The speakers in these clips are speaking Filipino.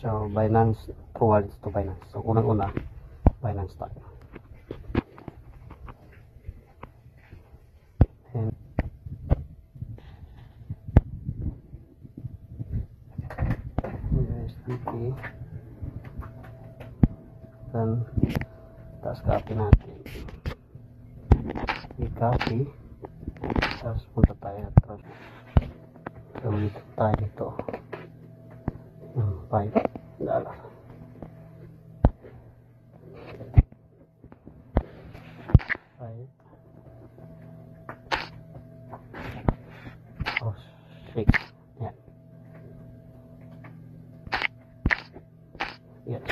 So Binance True Wallets to Binance. So unang-una Binance tayo. And USDT. Then tapos copy natin. I-copy. Tapos punta tayo. Gawin tayo dito. $5. Oh, 6. Yan. Yan.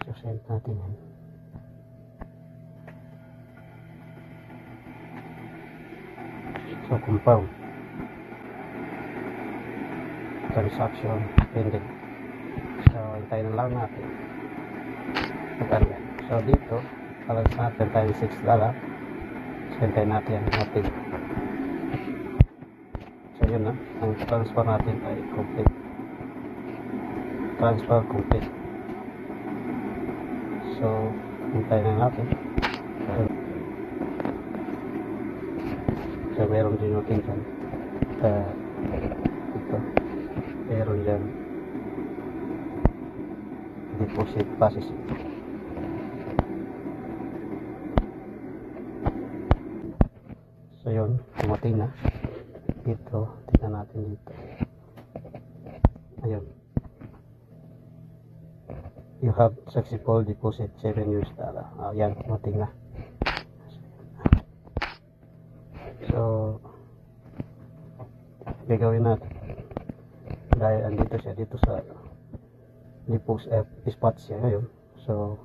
So, send natin yan. So, confirm. Transaction pending. So, hintayin na lang natin. So, dito, balance natin tayo $6. So, hintayin natin natin. So, yun na. Ang transfer natin ay complete. Transfer complete. So, hintayin na natin. So, meron din natin dyan. Ito. Meron dyan. Deposit processing. So, yun. Pumating na. Dito. Tingnan natin dito. Ayun. You have successful deposit $7. Ayan. Pumating na. So, gagawin natin. Dahil andito siya. Dito sa deposit spot siya ngayon. So,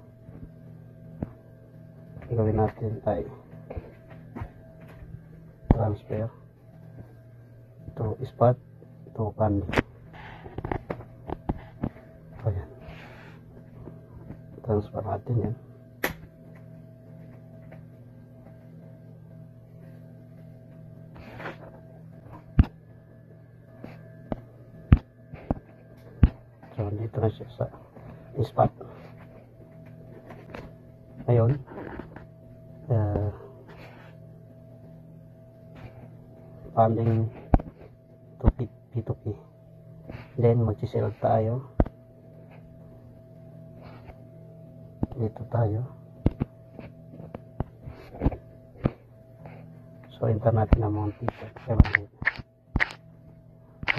gagawin natin ay transfer to spot to Candy. Ayan. Transfer natin yan. So, dito na siya sa spot. Ayun. Funding to P2P. Then, mag-sell tayo. Dito tayo. So, enter natin amount dito. 700.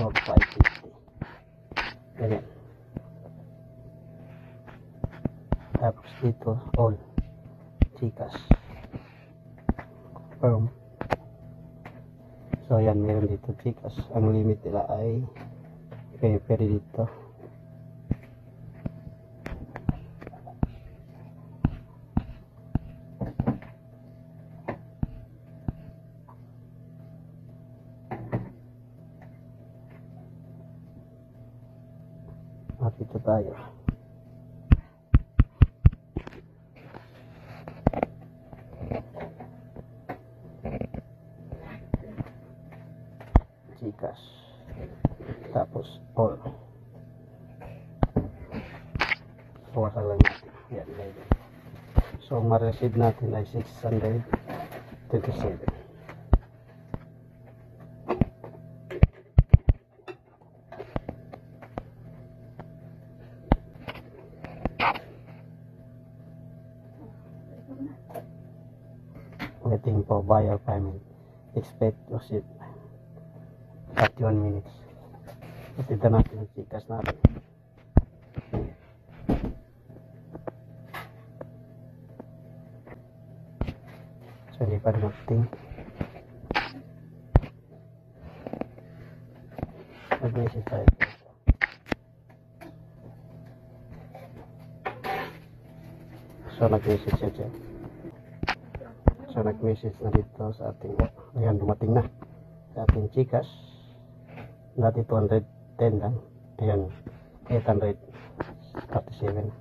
Or 550. Ganyan. Tapos dito, all. Gcash. Confirm. So, ayan, meron dito Gcash. Ang limit nila ay pwede dito. Dito tayo. Gcash. Tapos all. Bawasan lang natin. Yan, yan. So, ma-receive natin ay 627. Waiting for buyer payment. Expect to receive 31 minutes. Ito natin ang Gcash natin. So, hindi pa dumating. Nag-message tayo. So, nag-message siya dyan. So, nag-message na dito sa ating, ayan, dumating na sa ating Gcash. Dati 210 lang. Ayan, 837.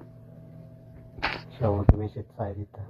So, nag-message tayo dito.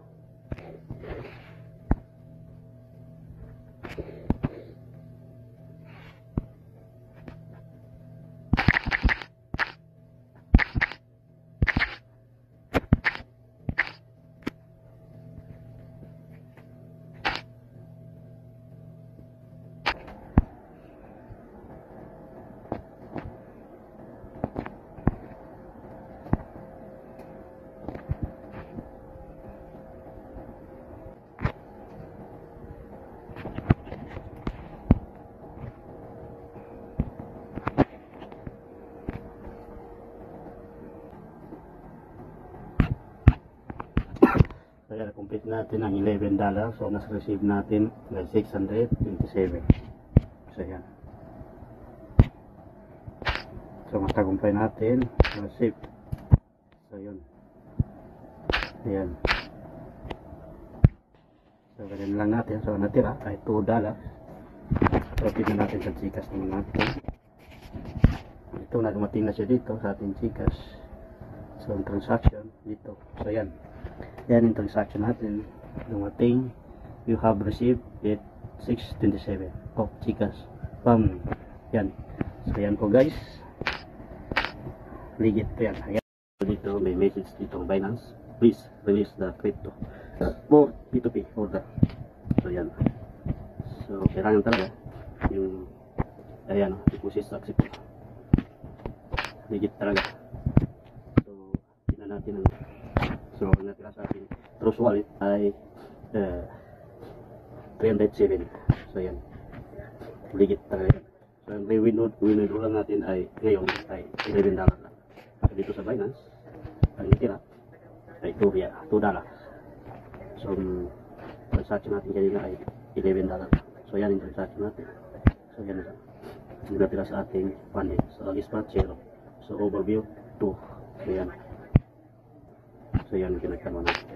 complete natin ang $11. So, nas-receive natin ng 627. So, yan. So, matagumpay natin. Receive. So, yun. Ayan. So, ganyan lang natin. So, natira ay $2. Profit na natin sa Gcash naman natin. Ito na, dumating na siya dito sa ating Gcash. So, ang transaction dito. So, yan. Yan yung transaction natin. Dumating. You have received it 627 of Gcash. Bam. Yan. So, yan po guys. Legit po yan. Ayan. So, dito may message dito Binance. Please release the crypto for P2P order. So, yan. So, kailangan talaga yung ayan o, deposit accept. Legit talaga. So, tingnan natin ang so, ang natira sa ating Trust Wallet ay 307. So, yan. Legit talaga. So, ang win-win lang natin ay ngayon ay $11 lang. At dito sa Binance, ang natira ay $2. So, ang transaction natin kanina ay $11. So, yan yung transaction natin. So, yan na. Yung natira sa ating funding. So, spot 0. So, overview 2. So, yan. So, yan yung pinagkaroon natin.